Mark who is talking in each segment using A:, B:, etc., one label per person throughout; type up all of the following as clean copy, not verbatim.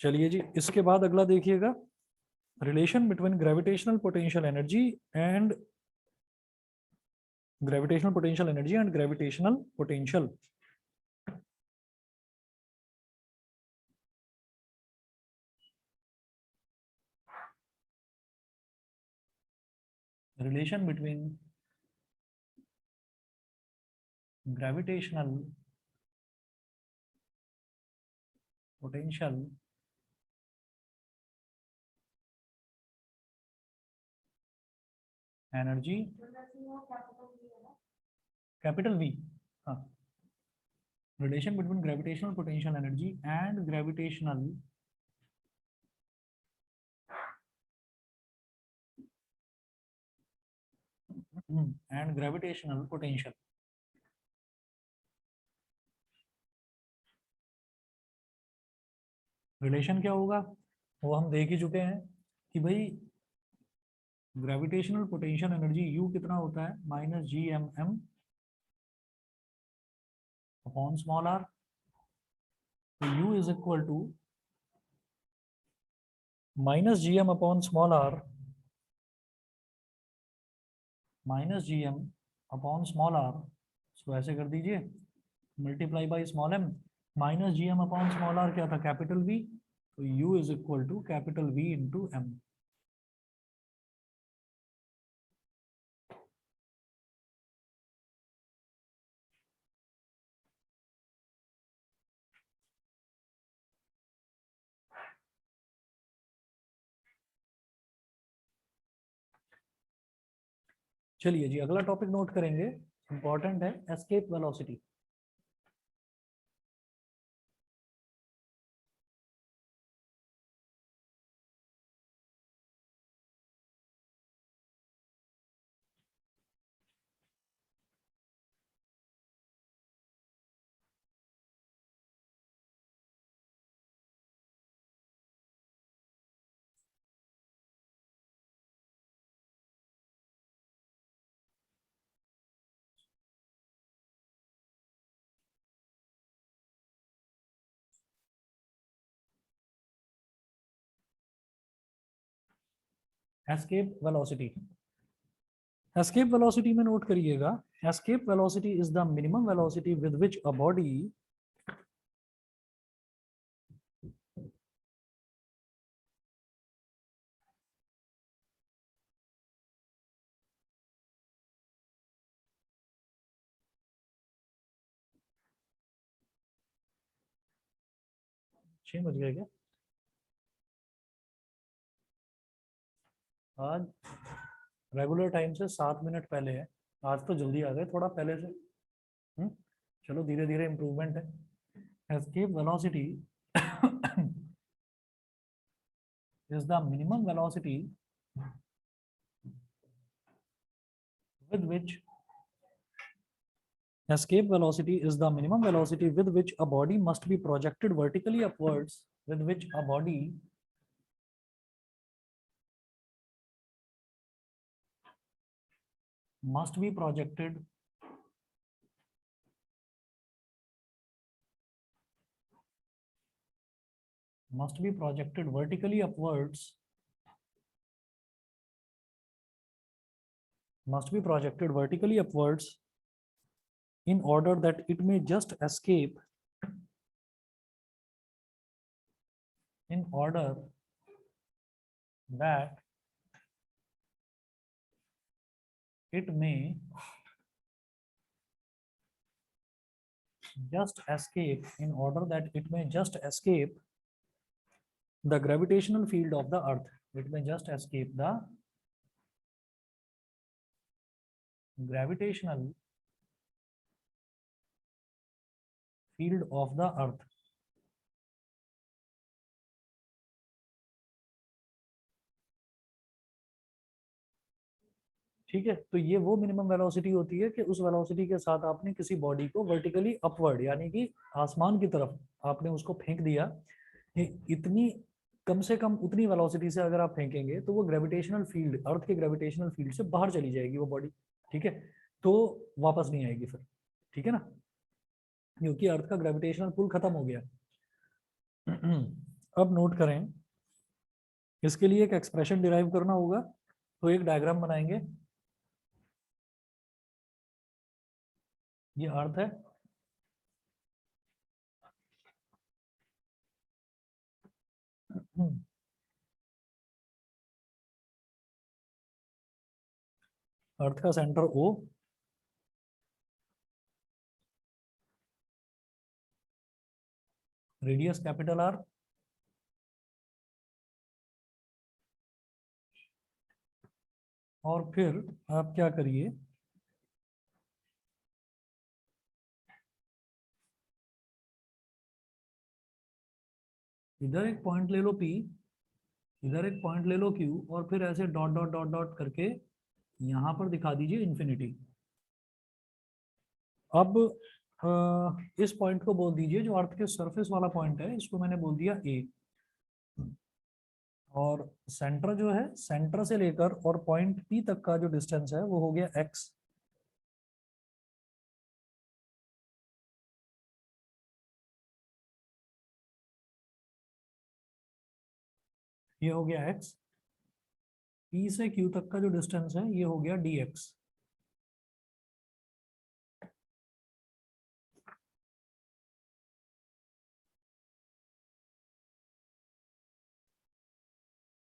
A: चलिए जी, इसके बाद अगला देखिएगा, relation between gravitational potential energy and gravitational potential. Relation between gravitational potential energy, capital V, हाँ, relation between gravitational potential energy and gravitational potential. Relation क्या होगा वो हम देख ही चुके हैं कि भाई ग्रेविटेशनल पोटेंशियल एनर्जी U कितना होता है, -GMM अपॉन स्मॉल r। तो U is equal to -GM upon small r, -GM upon small r, इसको ऐसे कर दीजिए, multiply by small m। -GM upon small r क्या था, कैपिटल V, तो U is equal to capital V into M। चलिए जी, अगला टॉपिक नोट करेंगे, इंपॉर्टेंट है, escape velocity. Escape velocity, escape velocity में नोट करिएगा, escape velocity is the minimum velocity with which a body छह बज गए क्या आज? रेगुलर टाइम से 7 मिनट पहले है, आज तो जल्दी आ गए थोड़ा पहले से। चलो धीरे धीरे इम्प्रूवमेंट है। Escape velocity is the minimum velocity with which escape velocity is the minimum velocity with which a body must be projected vertically upwards, with which a body must be projected vertically upwards, in order that it may just escape, in order that it may just escape, in order that it may just escape the gravitational field of the earth, it may just escape the gravitational field of the earth। ठीक है, तो ये वो minimum velocity होती है कि उस velocity के साथ आपने किसी बॉडी को वर्टिकली अपवर्ड यानी कि आसमान की तरफ आपने उसको फेंक दिया। इतनी कम से कम उतनी वेलोसिटी से अगर आप फेंकेंगे तो वो ग्रेविटेशनल फील्ड, अर्थ के ग्रेविटेशनल फील्ड से बाहर चली जाएगी वो बॉडी। ठीक है, तो वापस नहीं आएगी फिर। ठीक है ना, क्योंकि अर्थ का ग्रेविटेशनल पुल खत्म हो गया। अब नोट करें, इसके लिए एक एक्सप्रेशन डिराइव करना होगा, तो एक डायग्राम बनाएंगे। ये अर्थ है, अर्थ का centre O, radius capital R, और फिर आप क्या करिए, इधर एक पॉइंट ले लो P, इधर एक पॉइंट ले लो Q, और फिर ऐसे डॉट डॉट डॉट डॉट करके यहां पर दिखा दीजिए इन्फिनिटी। अब इस पॉइंट को बोल दीजिए, जो अर्थ के सरफेस वाला पॉइंट है, इसको मैंने बोल दिया A। और सेंटर जो है, सेंटर से लेकर और पॉइंट P तक का जो डिस्टेंस है वो हो गया x। ये हो गया x। P से Q तक का जो डिस्टेंस है ये हो गया dx।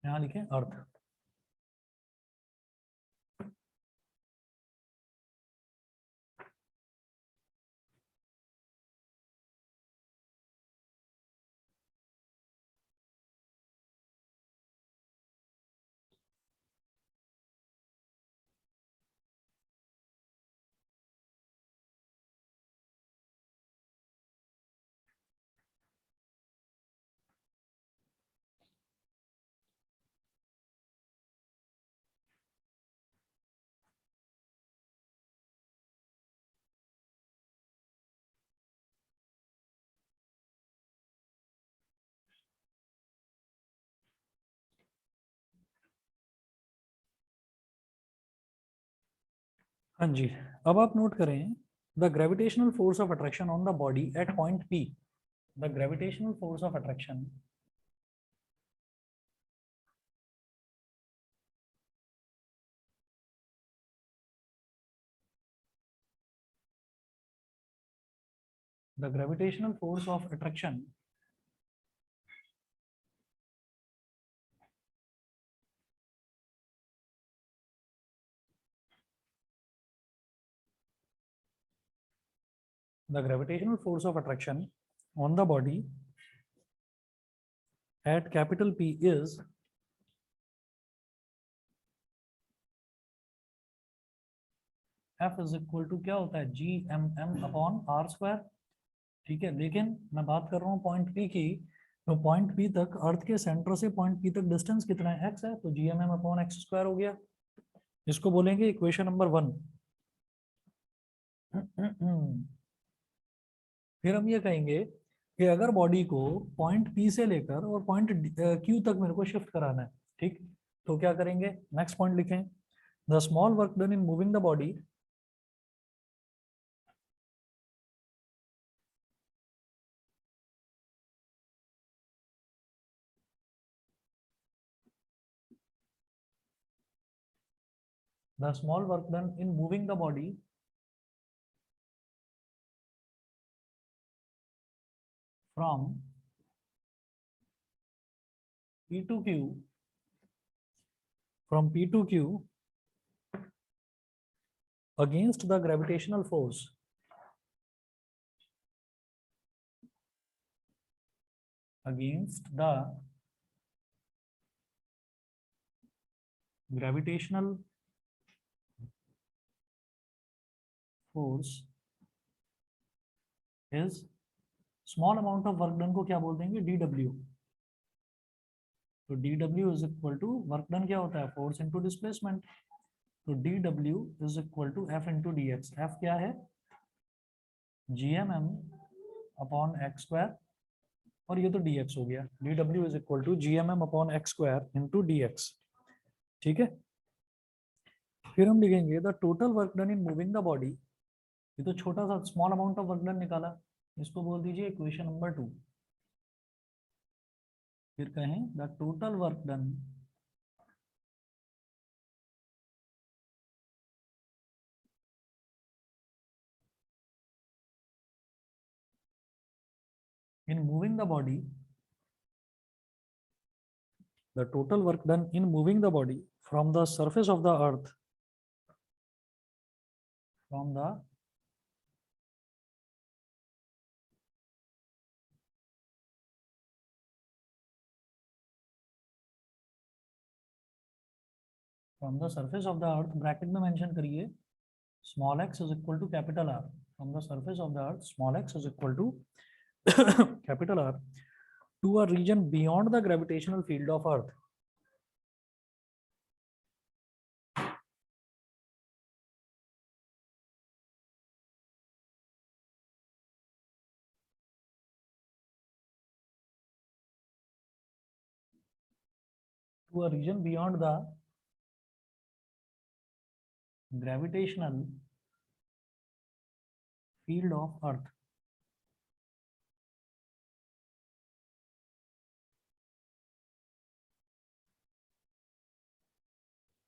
A: यहाँ लिखें अर्थ। हाँ जी, अब आप नोट करें, the gravitational force of attraction on the body at point P। The gravitational force of attraction the gravitational force of attraction the gravitational force of attraction on the body at capital P is F is equal to क्या होता है, G M M upon R square. ठीक है, लेकिन मैं बात कर रहा हूँ पॉइंट P की, तो पॉइंट P तक, अर्थ के सेंटर से पॉइंट P तक डिस्टेंस कितना है, x है, तो G M M upon X square हो गया। इसको बोलेंगे इक्वेशन नंबर 1। फिर हम ये कहेंगे कि अगर बॉडी को पॉइंट P से लेकर और पॉइंट Q तक मेरे को शिफ्ट कराना है, ठीक, तो क्या करेंगे, नेक्स्ट पॉइंट लिखें, the small work done in moving the body the small work done in moving the body from P to Q, from P to Q against the gravitational force, against the gravitational force is small amount of work done को क्या बोल देंगे, dw। तो dw is equal to work done क्या होता है, force into displacement, तो dw is equal to f into dx। f क्या है, gmm अपॉन एक्स स्क्वायर, और ये तो dx हो गया, dw is equal to gmm upon X square into dx। ठीक है, फिर हम लिखेंगे the total work done in moving the body, ये तो छोटा सा small amount of work done निकाला, इसको बोल दीजिए इक्वेशन नंबर 2। फिर कहें द टोटल वर्क डन in moving the body, the total work done in moving the body from the surface of the earth, from the surface of the earth, bracket में mention करिए, small x is equal to capital R, from the surface of the earth small x is equal to capital R to a region beyond the gravitational field of earth. To a region beyond the gravitational field of earth.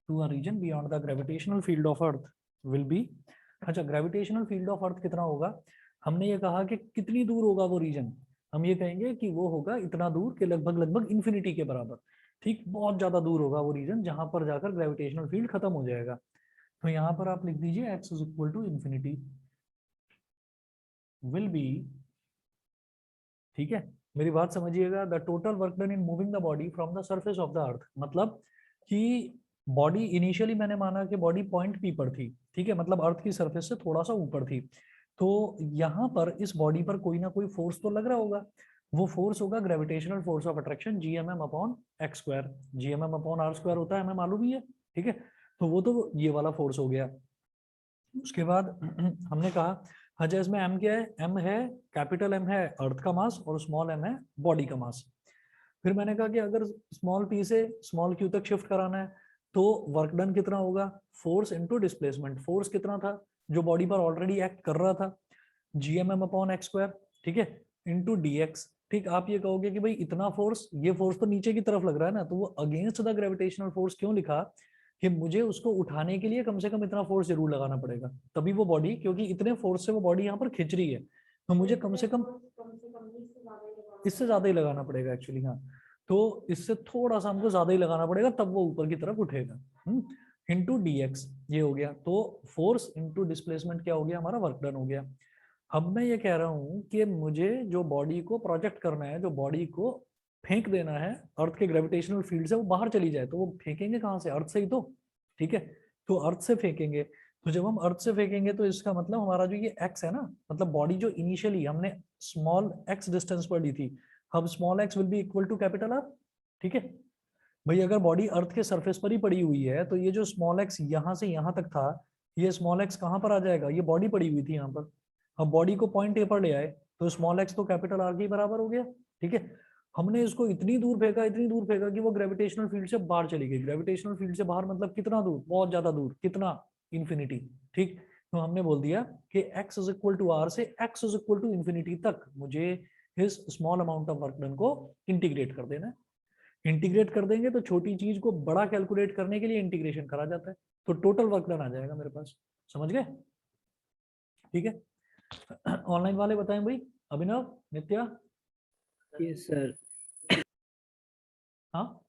A: To a region beyond the gravitational field of earth will be, अच्छा gravitational field of earth कितना होगा, हमने ये कहा कि कितनी दूर होगा वो रीजन, हम ये कहेंगे कि वो होगा इतना दूर के लगभग लगभग इन्फिनिटी के बराबर, ठीक, बहुत ज्यादा दूर होगा वो रीजन जहां पर जाकर ग्रेविटेशनल फील्ड खत्म हो जाएगा। तो यहाँ पर आप लिख दीजिए x is equal to infinity will be, ठीक है, मेरी बात समझिएगा, the total work done in moving the body from the surface of the Earth, मतलब कि बॉडी इनिशियली मैंने माना कि बॉडी पॉइंट पी पर थी, ठीक है, मतलब अर्थ की सरफेस से थोड़ा सा ऊपर थी, तो यहाँ पर इस बॉडी पर कोई ना कोई फोर्स तो लग रहा होगा, वो फोर्स होगा gravitational force of attraction GMM upon x square, GMM upon r square होता है, हमें मालूम ही है, ठीक है, तो वो तो ये वाला फोर्स हो गया। उसके बाद हमने कहा अच्छा इसमें m क्या है, m है, कैपिटल M है अर्थ का मास और स्मॉल m है बॉडी का मास। फिर मैंने कहा कि अगर स्मॉल p से स्मॉल q तक शिफ्ट कराना है तो वर्क डन कितना होगा, फोर्स इनटू डिस्प्लेसमेंट, फोर्स कितना था जो बॉडी पर ऑलरेडी एक्ट कर रहा था, GMM अपॉन x स्क्वायर, ठीक है, इनटू dx, ठीक, आप ये कहोगे कि भाई इतना फोर्स, ये फोर्स तो नीचे की तरफ लग रहा है ना, तो वो अगेंस्ट द ग्रेविटेशनल फोर्स क्यों लिखा कि मुझे उसको उठाने के लिए कम से कम इतना फोर्स जरूर लगाना पड़ेगा, तभी वो बॉडी, क्योंकि इतने फोर्स से वो बॉडी यहाँ पर खिंच रही है, तो मुझे कम से कम इससे ज्यादा ही लगाना पड़ेगा एक्चुअली, हाँ, तो इससे थोड़ा सा हमको ज्यादा ही लगाना पड़ेगा तब वो ऊपर की तरफ उठेगा, इंटू dx, ये हो गया, तो फोर्स इंटू डिस्प्लेसमेंट क्या हो गया, हमारा वर्क डन हो गया। अब मैं ये कह रहा हूँ कि मुझे जो बॉडी को प्रोजेक्ट करना है, जो बॉडी को फेंक देना है अर्थ के ग्रेविटेशनल फील्ड से, वो बाहर चली जाए, तो वो फेंकेंगे कहाँ से, अर्थ से ही तो, ठीक है, तो अर्थ से फेंकेंगे, तो जब हम अर्थ से फेंकेंगे तो इसका मतलब हमारा जो ये x है ना, मतलब बॉडी जो इनिशियली हमने स्मॉल x डिस्टेंस पर ली थी, अब small x will be equal to capital R, ठीक है भाई, अगर बॉडी अर्थ के सरफेस पर ही पड़ी हुई है तो ये जो स्मॉल x यहाँ से यहाँ तक था, ये स्मॉल x कहाँ पर आ जाएगा, ये बॉडी पड़ी हुई थी यहाँ पर, अब बॉडी को पॉइंट ए पर ले आए तो स्मॉल x तो कैपिटल R के बराबर हो गया, ठीक है, हमने इसको इतनी दूर फेंका, इतनी दूर फेंका कि वो ग्रेविटेशनल फील्ड से बाहर चली गई, ग्रेविटेशनल फील्ड से बाहर मतलब कितना दूर, बहुत ज्यादा दूर, कितना, इन्फिनिटी, ठीक, तो हमने बोल दिया कि x is equal to R से x is equal to infinity तक मुझे इस small amount of work done को इंटीग्रेट कर देना है, इंटीग्रेट कर देंगे तो छोटी चीज को बड़ा कैलकुलेट करने के लिए इंटीग्रेशन करा जाता है, तो टोटल वर्क डन आ जाएगा मेरे पास, समझ गए, ठीक है, ऑनलाइन वाले बताएं भाई, अभिनव, नित्या,
B: यस सर,
A: हाँ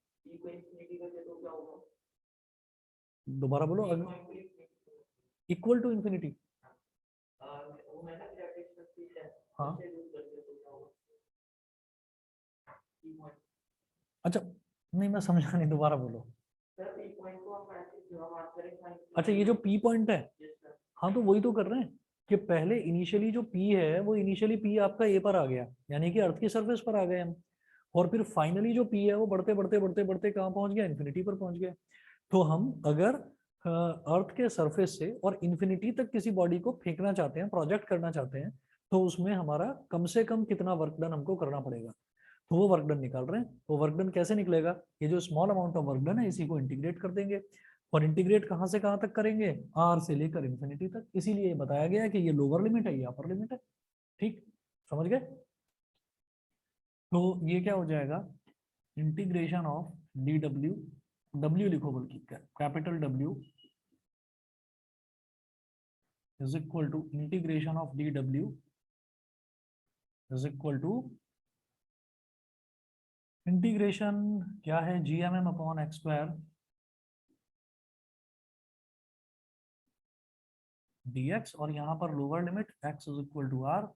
A: दोबारा बोलो, इक्वल टू इन्फिनिटी, हाँ अच्छा नहीं मैं समझा नहीं, दोबारा बोलो, अच्छा ये जो पी पॉइंट है, हाँ तो वही तो कर रहे हैं कि पहले इनिशियली जो पी है वो इनिशियली पी आपका ए पर आ गया, यानी कि अर्थ की सरफेस पर आ गए हम, और फिर फाइनली जो पी है वो बढ़ते बढ़ते बढ़ते बढ़ते कहाँ पहुंच गया, इन्फिनिटी पर पहुंच गया, तो हम अगर अर्थ के सरफेस से और इन्फिनिटी तक किसी बॉडी को फेंकना चाहते हैं, प्रोजेक्ट करना चाहते हैं, तो उसमें हमारा कम से कम कितना वर्क डन हमको करना पड़ेगा, तो वो वर्क डन निकाल रहे हैं, वो वर्क डन कैसे निकलेगा, ये जो small amount of work done है इसी को इंटीग्रेट कर देंगे, और इंटीग्रेट कहाँ से कहाँ तक करेंगे, आर से लेकर इन्फिनिटी तक, इसीलिए बताया गया है कि ये लोअर लिमिट है, ये अपर लिमिट है, ठीक, समझ गए, तो ये क्या हो जाएगा, integration of D W, W लिखो बल्कि capital W is equal to integration of D W is equal to integration क्या है, G M M upon X square dx, और यहाँ पर lower limit x is equal to r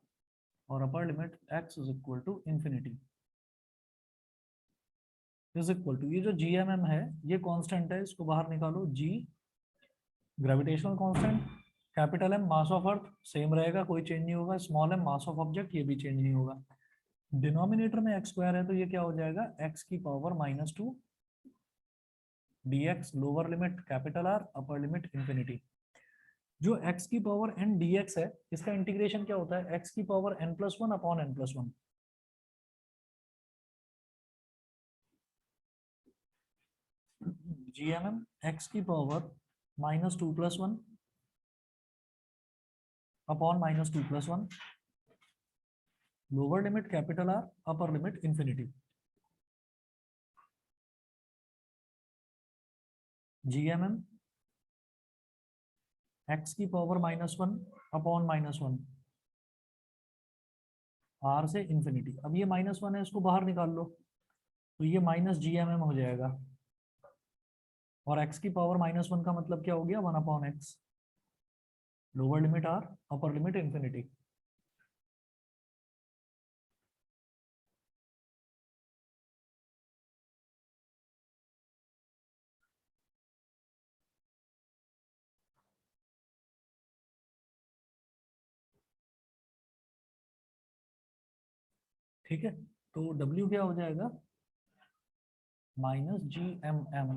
A: और upper limit x is equal to infinity is equal to, ये जो जी M M है ये कांस्टेंट है, इसको बाहर निकालो, g gravitational constant, capital M mass of Earth same रहेगा, कोई चेंज नहीं होगा, small M mass of object ये भी चेंज नहीं होगा, डिनोमिनेटर में एक्स स्क्वायर है तो ये क्या हो जाएगा x की power -2 dx, lower limit capital R, upper limit infinity. जो x की पावर n dx है इसका इंटीग्रेशन क्या होता है, x की power n+1 upon n+1, GMM x की power -2+1 upon -2+1, lower limit capital R, upper limit infinity, GMM x की पावर -1 अपॉन -1 R से इंफिनिटी। अब ये -1 है, इसको बाहर निकाल लो तो ये -GMM हो जाएगा, और x की पावर -1 का मतलब क्या हो गया 1 upon x, lower limit R, upper limit infinity. ठीक है, तो W क्या हो जाएगा -GMM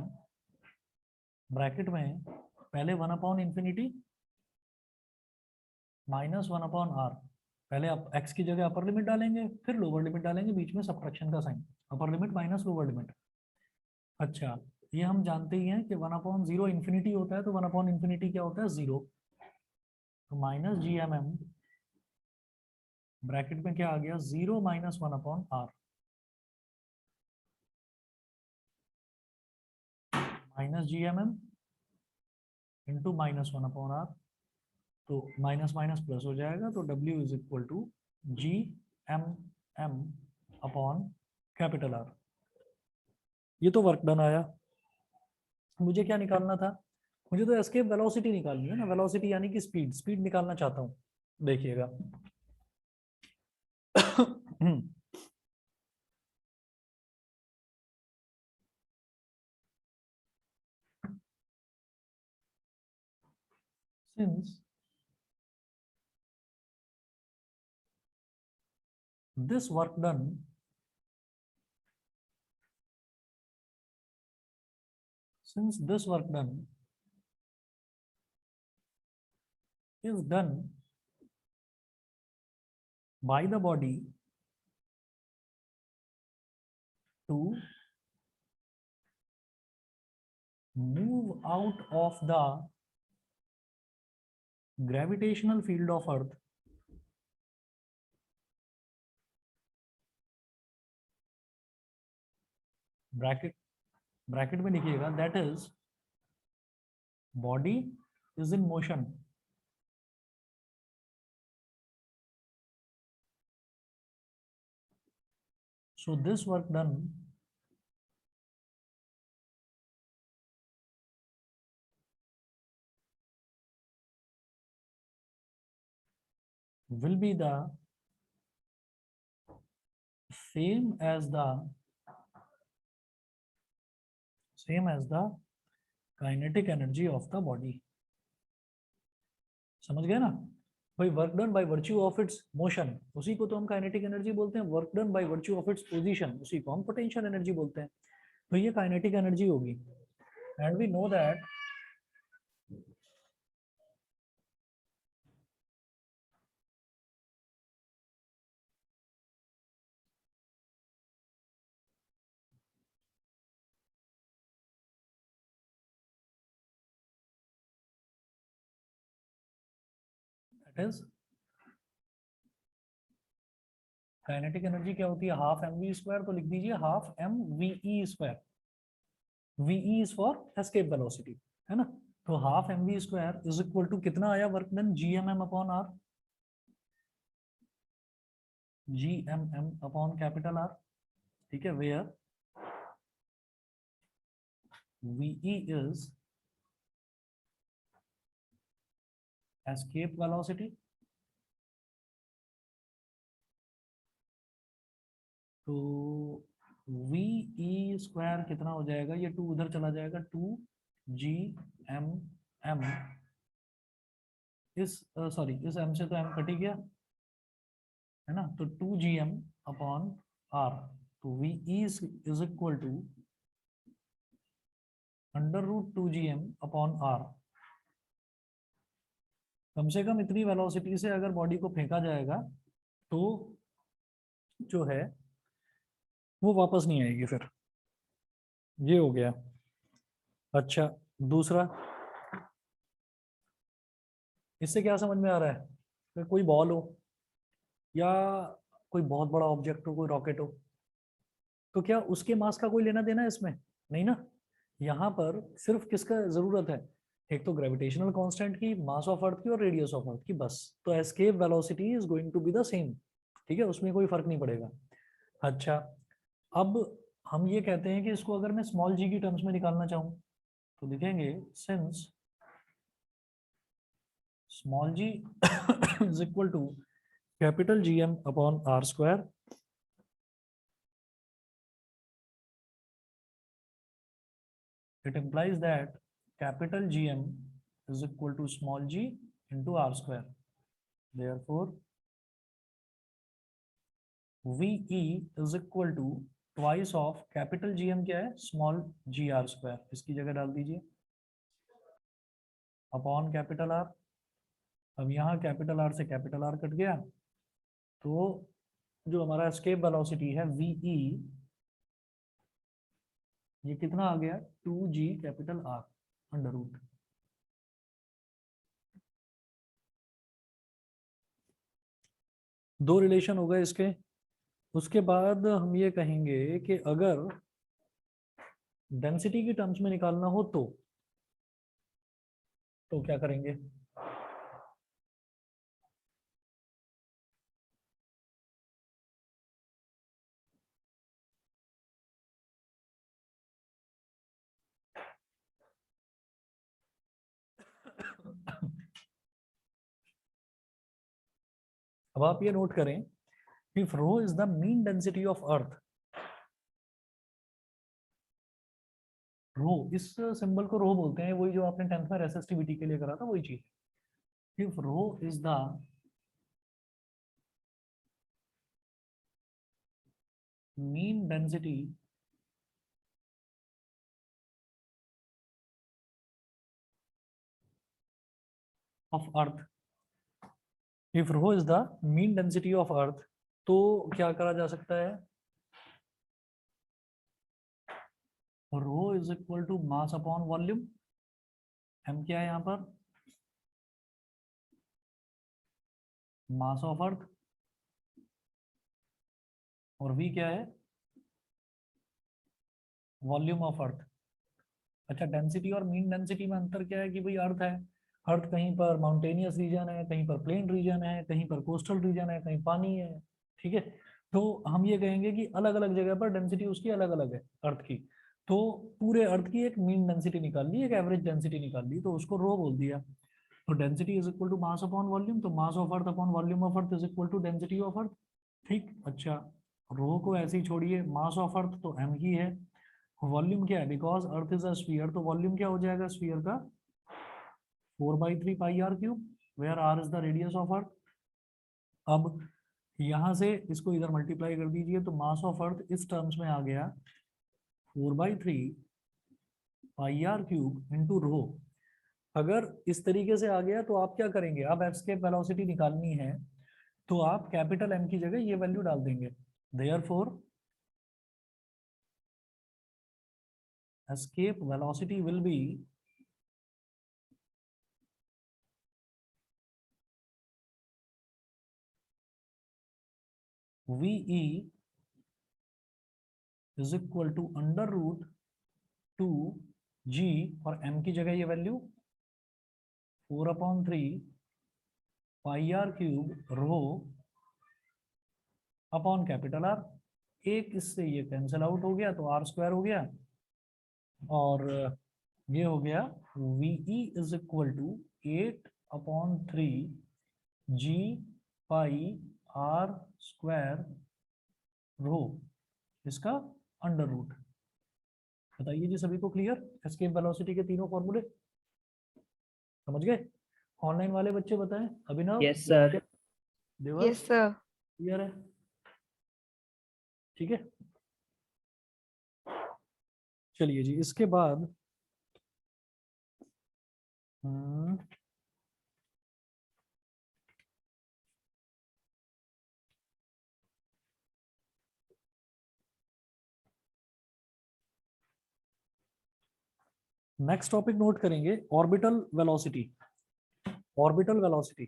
A: ब्रैकेट में पहले 1 अपॉन इंफिनिटी -1 अपॉन R, पहले आप x की जगह अपर लिमिट डालेंगे फिर लोअर लिमिट डालेंगे, बीच में सबट्रैक्शन का sign, upper limit minus lower limit. अच्छा, ये हम जानते ही हैं कि 1 अपॉन 0 इंफिनिटी होता है, तो 1 अपॉन इंफिनिटी क्या होता है 0, तो -GMM ब्रैकेट में क्या आ गया 0 - 1 upon R, -GMM into -1 upon R, तो माइनस माइनस प्लस हो जाएगा, तो W is equal to GMM upon capital R। ये तो वर्क डन आया। मुझे क्या निकालना था, मुझे तो एस्केप वेलोसिटी निकालनी है ना, वेलोसिटी यानी कि स्पीड, स्पीड निकालना चाहता हूँ, देखिएगा since this work done is done by the body to move out of the gravitational field of earth bracket में लिखिएगा, that is body is in motion, so this work done will be the same as the kinetic energy of the body. समझ गए ना भाई, work done by virtue of its motion, उसी को तो हम काइनेटिक एनर्जी बोलते हैं, work done by virtue of its position उसी को हम पोटेंशियल एनर्जी बोलते हैं, तो ये काइनेटिक एनर्जी होगी, and we know that is kinetic energy क्या होती है, हाफ एम वी स्क्वायर, तो लिख दीजिए half M V E square. V is for escape velocity, है ना। तो half M V square is equal to कितना आया work done, G M M upon R, G M M upon capital R, ठीक है, where V is escape velocity. तो V E square कितना हो जाएगा, ये टू उधर चला जाएगा, टू जी एम एम, इस सॉरी इस एम से तो एम कट ही गया, है ना, तो two G M upon R. तो V is equal to under root two G M upon R. कम से कम इतनी वेलोसिटी से अगर बॉडी को फेंका जाएगा तो जो है वो वापस नहीं आएगी फिर। ये हो गया। अच्छा, दूसरा, इससे क्या समझ में आ रहा है कि कोई बॉल हो या कोई बहुत बड़ा ऑब्जेक्ट हो, कोई रॉकेट हो, तो क्या उसके मास का कोई लेना देना है इसमें, नहीं ना। यहाँ पर सिर्फ किसका जरूरत है, एक तो ग्रेविटेशनल कांस्टेंट की, मास ऑफ अर्थ की और रेडियस ऑफ अर्थ की, बस। तो escape velocity is going to be the same, ठीक है, उसमें कोई फर्क नहीं पड़ेगा। अच्छा, अब हम ये कहते हैं कि इसको अगर मैं स्मॉल जी की टर्म्स में निकालना चाहूँ तो लिखेंगे since small G is equal to capital G M upon R square, it implies that capital GM is equal to small g into r square. Therefore, VE is equal to twice of capital GM क्या है, small gr square, इसकी जगह डाल दीजिए upon capital are. अब यहाँ capital R से capital R cut गया, तो जो हमारा एस्केप वेलोसिटी है VE, ये कितना आ गया, 2g capital R under root. दो रिलेशन हो गए इसके। उसके बाद हम ये कहेंगे कि अगर डेंसिटी की टर्म्स में निकालना हो तो क्या करेंगे, अब आप ये नोट करें, if rho is the mean density of earth, rho इस सिंबल को रो बोलते हैं, वही जो आपने 10th में रेसिस्टिविटी के लिए करा था, वही चीज। If rho is the mean density of earth, if rho is the mean density of earth, तो क्या करा जा सकता है, rho is equal to mass upon volume. M क्या है यहाँ पर, मास ऑफ अर्थ, और वी क्या है, वॉल्यूम ऑफ अर्थ। अच्छा, डेंसिटी और मीन डेंसिटी में अंतर क्या है कि भाई अर्थ है, अर्थ कहीं पर माउंटेनियस रीजन है, कहीं पर प्लेन रीजन है, कहीं पर कोस्टल रीजन है, कहीं पानी है, ठीक है। तो हम ये कहेंगे कि अलग अलग जगह पर डेंसिटी उसकी अलग अलग है अर्थ की। तो पूरे अर्थ की एक मीन डेंसिटी निकाल ली, एक एवरेज डेंसिटी निकाल ली, तो उसको रो बोल दिया। तो density is equal to mass upon volume, तो mass of earth upon volume of earth is equal to density of earth, ठीक। अच्छा, रो को ऐसे ही छोड़िए, मास ऑफ अर्थ तो एम ही है, वॉल्यूम क्या है, because earth is a sphere, तो वॉल्यूम क्या हो जाएगा स्फीयर का, 4/3 pi R cube, where R is the radius of earth. अब यहां से इसको इधर मल्टीप्लाई कर दीजिए, तो मास ऑफ अर्थ इस टर्म्स में आ गया 4/3 pi R cube into rho. अगर इस तरीके से आ गया तो आप क्या करेंगे, अब एस्केप वेलोसिटी निकालनी है तो आप कैपिटल एम की जगह ये वैल्यू डाल देंगे। Therefore escape velocity will be VE is equal to under root 2G, और m की जगह ये value 4/3 pi R cube rho upon capital R. एक इससे ये कैंसिल आउट हो गया तो आर स्क्वायर हो गया, और ये हो गया VE is equal to 8/3 G pi R square rho, इसका अंडर रूट। बताइए जी सभी को क्लियर? एस्केप वेलोसिटी के तीनों फॉर्मूले समझ गए? ऑनलाइन वाले बच्चे बताएं। अभिनव,
B: यस सर।
A: देवर,
C: यस सर।
A: क्लियर है? ठीक है, चलिए जी इसके बाद नेक्स्ट टॉपिक नोट करेंगे, orbital velocity. Orbital velocity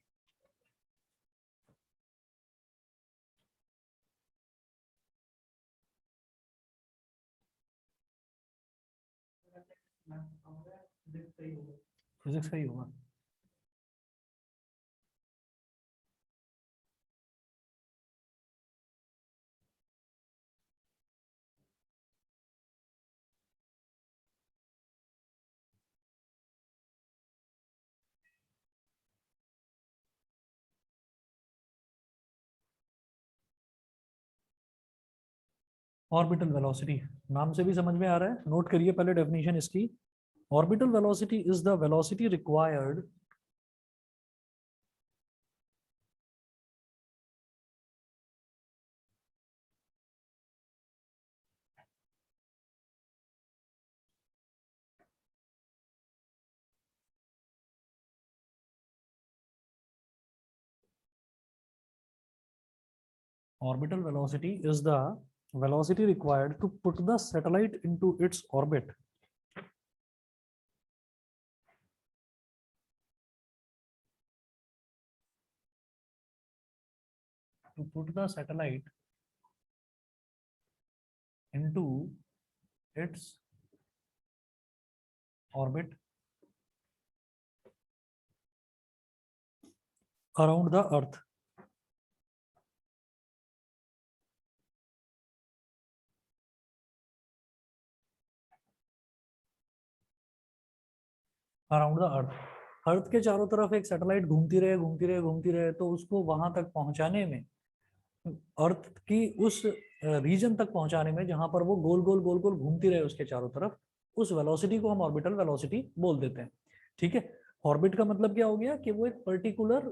A: physics का ही होगा। ऑर्बिटल वेलोसिटी नाम से भी समझ में आ रहा है, नोट करिए पहले डेफिनेशन इसकी। Orbital velocity is the velocity required orbital velocity is the velocity required to put the satellite into its orbit. To put the satellite into its orbit around the earth. Around the earth, earth के चारों तरफ एक satellite घूमती रहे घूमती रहे घूमती रहे, तो उसको वहां तक पहुंचाने में, अर्थ की उस रीजन तक पहुंचाने में जहां पर वो गोल गोल गोल गोल घूमती रहे उसके चारों तरफ, उस वेलोसिटी को हम ऑर्बिटल वेलोसिटी बोल देते हैं। ठीक है, ऑर्बिट का मतलब क्या हो गया कि वो एक पर्टिकुलर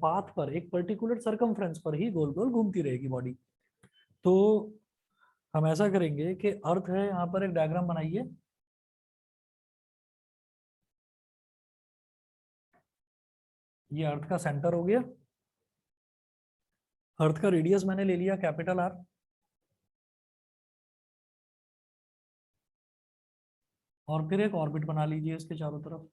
A: पाथ पर, एक पर्टिकुलर सरकमफ्रेंस पर ही गोल गोल घूमती रहेगी बॉडी। तो हम ऐसा करेंगे कि अर्थ है, यहाँ पर एक डायग्राम बनाइए। ये अर्थ का सेंटर हो गया, अर्थ का रेडियस मैंने ले लिया कैपिटल आर, और फिर एक ऑर्बिट बना लीजिए इसके चारों तरफ।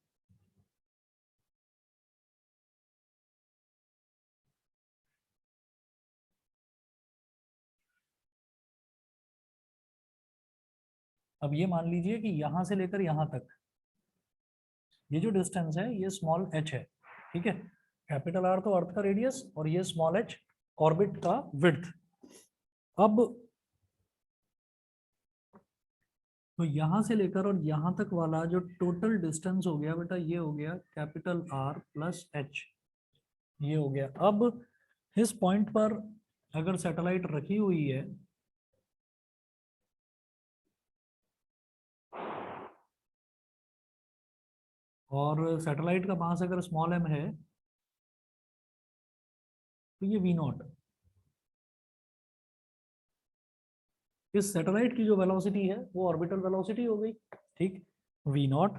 A: अब ये मान लीजिए कि यहां से लेकर यहां तक ये जो डिस्टेंस है ये स्मॉल h है। ठीक है, कैपिटल आर तो अर्थ का रेडियस और ये स्मॉल h ऑर्बिट का विड्थ। अब तो यहां से लेकर और यहां तक वाला जो टोटल डिस्टेंस हो गया बेटा, ये हो गया कैपिटल आर प्लस h, ये हो गया। अब इस पॉइंट पर अगर सैटेलाइट रखी हुई है और सैटेलाइट का मास अगर स्मॉल m है, तो ये v0, इस सैटेलाइट की जो वेलोसिटी है वो ऑर्बिटल वेलोसिटी हो गई। ठीक, v0,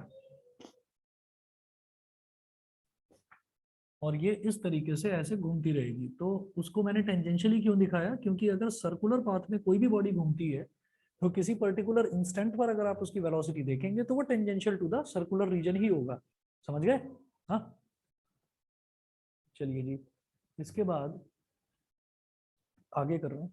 A: और ये इस तरीके से ऐसे घूमती रहेगी। तो उसको मैंने टेंजेंशियली क्यों दिखाया, क्योंकि अगर सर्कुलर पाथ में कोई भी बॉडी घूमती है तो किसी पर्टिकुलर इंस्टेंट पर अगर आप उसकी वेलोसिटी देखेंगे तो वो tangential to the circular region ही होगा। समझ गए? हाँ, चलिए जी इसके बाद आगे कर रहे हैं।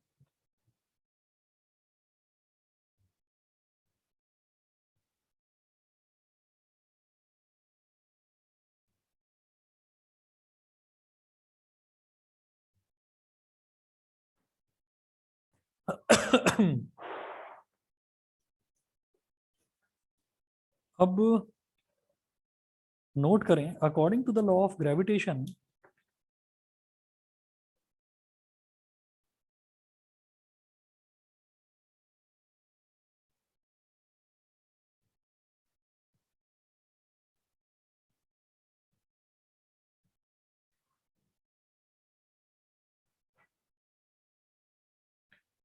A: अब नोट करें, according to the law of gravitation,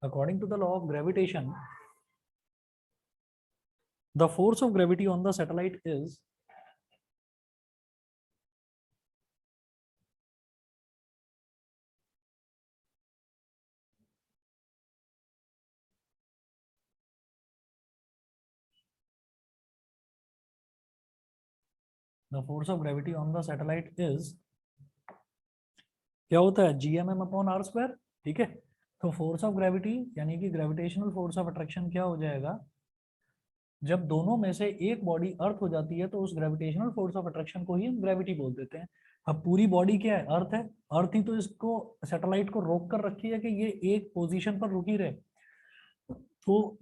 A: according to the law of gravitation, the force of gravity on the satellite is the force of gravity on the satellite is, क्या होता है, GMM अपॉन आर स्क्वायर। ठीक है, तो force of gravity यानी कि gravitational force of attraction क्या हो जाएगा, जब दोनों में से एक बॉडी अर्थ हो जाती है तो उस ग्रेविटेशनल फोर्स ऑफ अट्रैक्शन को ही हम ग्रेविटी बोल देते हैं। अब पूरी बॉडी क्या है, अर्थ है, अर्थ ही तो इसको सैटेलाइट को रोक कर रखी है कि ये एक पोजीशन पर रुकी रहे। तो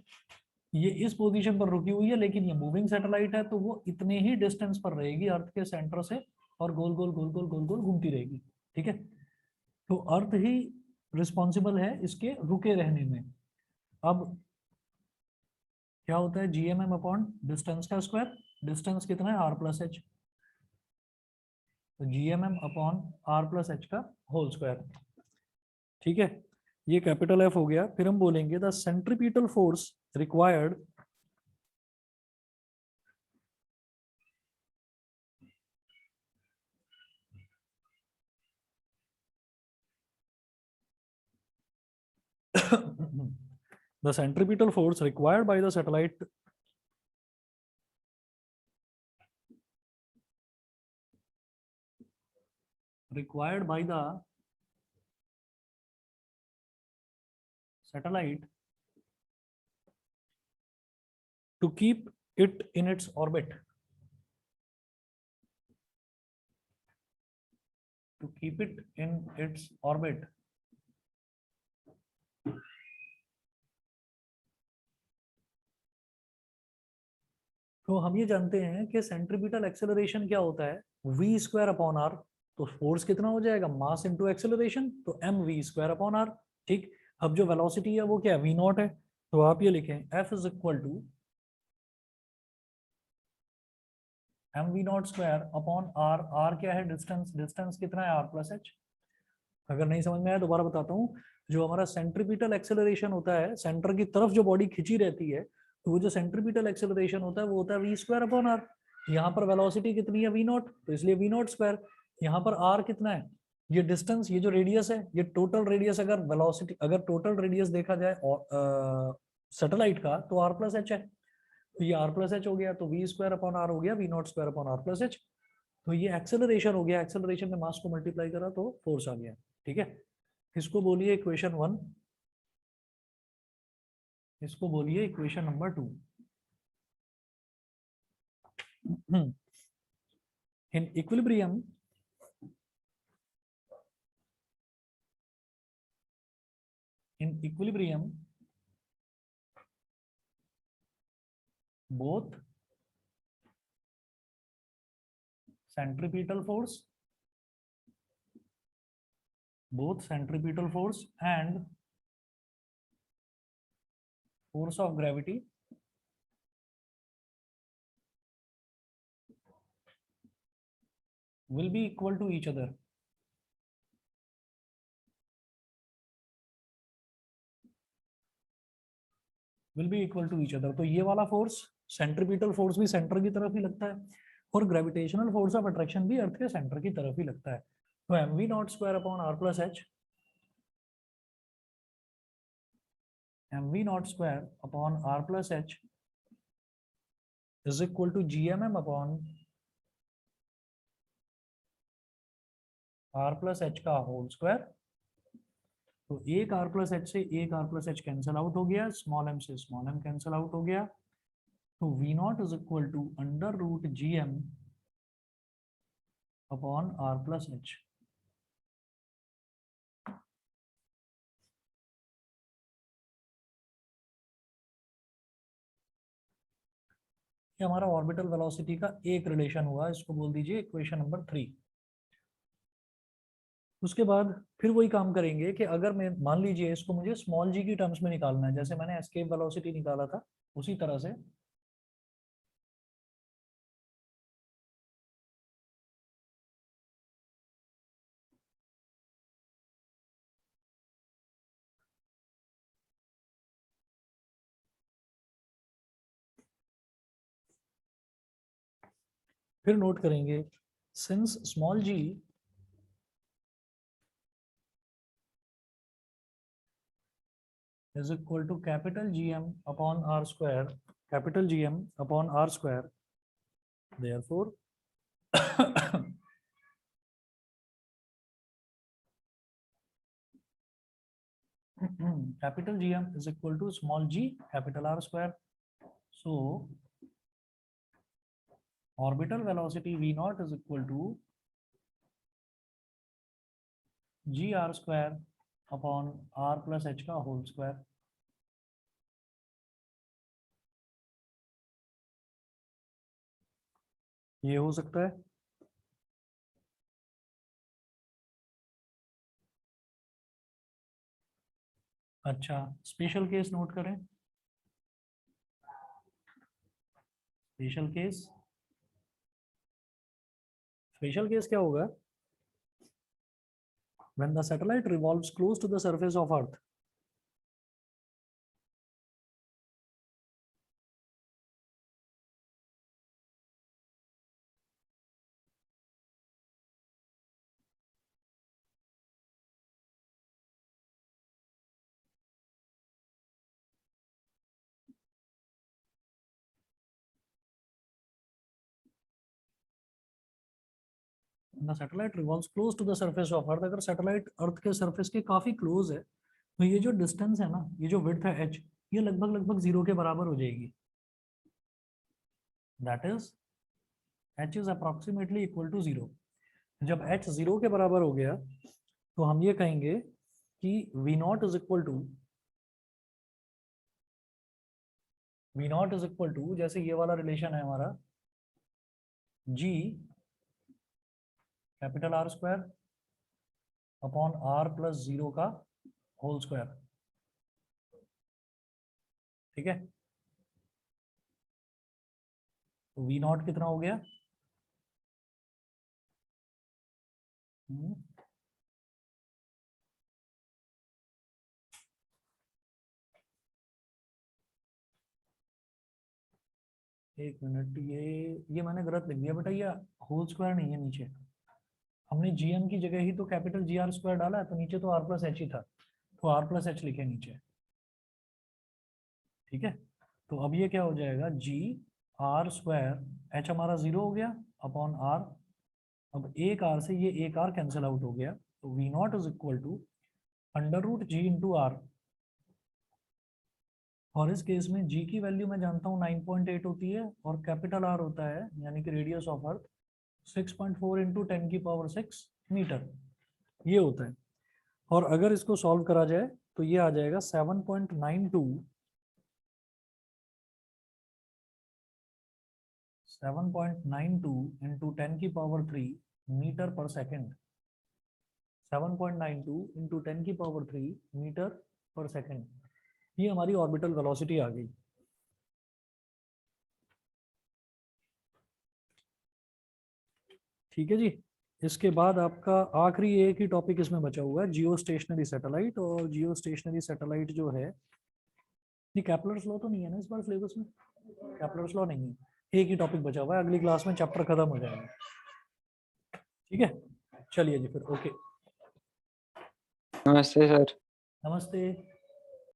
A: ये इस पोजीशन पर रुकी हुई है, लेकिन ये मूविंग सैटेलाइट है तो वो इतने ही डिस्टेंस पर रहेगी अर्थ के सेंटर से और गोल गोल गोल गोल गोल गोल घूमती रहेगी। ठीक है, तो अर्थ ही रिस्पॉन्सिबल है इसके रुके रहने में। अब क्या होता है, GMM अपॉन डिस्टेंस का स्क्वायर, डिस्टेंस कितना है आर प्लस एच, तो GMM upon R plus H का होल स्क्वायर। ठीक है, ये कैपिटल एफ हो गया। फिर हम बोलेंगे the centripetal force required the centripetal force required by the satellite to keep it in its orbit, to keep it in its orbit, तो हम ये जानते हैं कि सेंट्रीपिटल एक्सेलरेशन क्या होता है, v स्क्वायर अपॉन आर। तो फोर्स कितना हो जाएगा, मास इनटू एक्सेलरेशन, तो mv स्क्वायर अपॉन आर। ठीक, अब जो वेलोसिटी है वो क्या है, v नॉट है, तो आप ये लिखें F is equal to mv not square upon R. R क्या है, डिस्टेंस, डिस्टेंस कितना है, r प्लस एच। अगर नहीं समझ में आया दोबारा बताता हूँ, जो हमारा सेंट्रीपिटल एक्सेलरेशन होता है, सेंटर की तरफ जो बॉडी खिंची रहती है, तो वो जो सेंट्रीपिटल एक्सेलरेशन होता है वो होता है वी स्क्वायर अपॉन आर। यहाँ पर वेलोसिटी कितनी है, वी नॉट, तो इसलिए वी नॉट स्क्वायर। यहाँ पर आर कितना है, ये डिस्टेंस, ये जो रेडियस है, ये टोटल रेडियस, अगर वेलोसिटी, अगर टोटल रेडियस देखा जाए सैटेलाइट का, तो आर प्लस एच है, तो ये आर प्लस एच हो गया, तो वी स्क्वायर अपॉन आर हो गया V not square upon R plus H. तो ये एक्सेलरेशन हो गया, एक्सेलरेशन में मास को मल्टीप्लाई करा तो फोर्स आ गया। ठीक है, इसको बोलिए इक्वेशन 1, इसको बोलिए equation number 2। In equilibrium both centripetal force and force of gravity will be equal to each other. तो ये वाला फोर्स, सेंट्रीपिटल फोर्स भी सेंटर की तरफ ही लगता है और ग्रेविटेशनल फोर्स ऑफ अट्रैक्शन भी अर्थ के सेंटर की तरफ ही लगता है। तो mv not square upon R plus H, mv not square upon R plus H is equal to GMM upon R plus H का होल स्क्वायर। तो एक आर प्लस एच से एक R plus H cancel out हो गया, small M से small M cancel out हो गया, तो V not is equal to under root GM upon R plus H. ये हमारा ऑर्बिटल वेलोसिटी का एक रिलेशन हुआ, इसको बोल दीजिए इक्वेशन नंबर 3। उसके बाद फिर वही काम करेंगे कि अगर मैं मान लीजिए इसको मुझे स्मॉल जी की टर्म्स में निकालना है, जैसे मैंने एस्केप वेलोसिटी निकाला था उसी तरह से फिर नोट करेंगे since small G is equal to capital GM upon R square, capital GM upon R square, therefore capital GM is equal to small g capital R square. So orbital velocity V naught is equal to g R square upon R plus h का whole square. ये हो सकता है। अच्छा, special case note करें। Special case, special case क्या होगा? When the satellite revolves close to the surface of Earth, the satellite revolves close to the surface of Earth, अगर सैटेलाइट अर्थ के सरफेस के काफी क्लोज है तो ये जो डिस्टेंस है ना, ये जो विड्थ है h, ये लगभग लगभग 0 के बराबर हो जाएगी। That is h is approximately equal to 0। जब h 0 के बराबर हो गया तो हम ये कहेंगे कि v not is equal to, v not is equal to, जैसे ये वाला रिलेशन है हमारा g capital R square upon R plus 0 का होल स्क्वायर। ठीक है, तो v नॉट कितना हो गया? एक मिनट, ये मैंने गलत लिख दिया बेटा, ये होल स्क्वायर नहीं है नीचे। हमने जीएम की जगह ही तो कैपिटल जी आर स्क्वायर डाला है, तो नीचे तो आर प्लस एच ही था, तो आर प्लस एच लिखे नीचे। ठीक है, तो अब ये क्या हो जाएगा? जी आर स्क्वायर, एच हमारा 0 हो गया अपॉन आर, अब एक आर से ये एक आर कैंसिल आउट हो गया, तो V not is equal to under root G into R. और इस केस में जी की वैल्यू मैं जानता हूँ 9.8 होती है, और कैपिटल आर होता है यानी कि रेडियस ऑफ अर्थ 6.4 इंटू 10 की पावर 6 मीटर, ये होता है। और अगर इसको सॉल्व करा जाए तो ये आ जाएगा 7.92 इंटू 10 की पावर 3 मीटर पर सेकेंड। 7.92 इंटू 10 की पावर 3 मीटर पर सेकेंड, ये हमारी ऑर्बिटल वेलोसिटी आ गई। ठीक है जी, इसके बाद आपका आखिरी एक ही टॉपिक इसमें बचा हुआ है, जियो स्टेशनरी सैटेलाइट। और जियो स्टेशनरी सैटेलाइट जो है, ये कैप्लर्स लॉ तो नहीं है ना इस बार सिलेबस में? कैप्लर्स लॉ नहीं है, एक ही टॉपिक बचा हुआ है, अगली क्लास में चैप्टर खत्म हो जाएगा। ठीक है, चलिए जी फिर, ओके,
C: नमस्ते सर।
A: नमस्ते।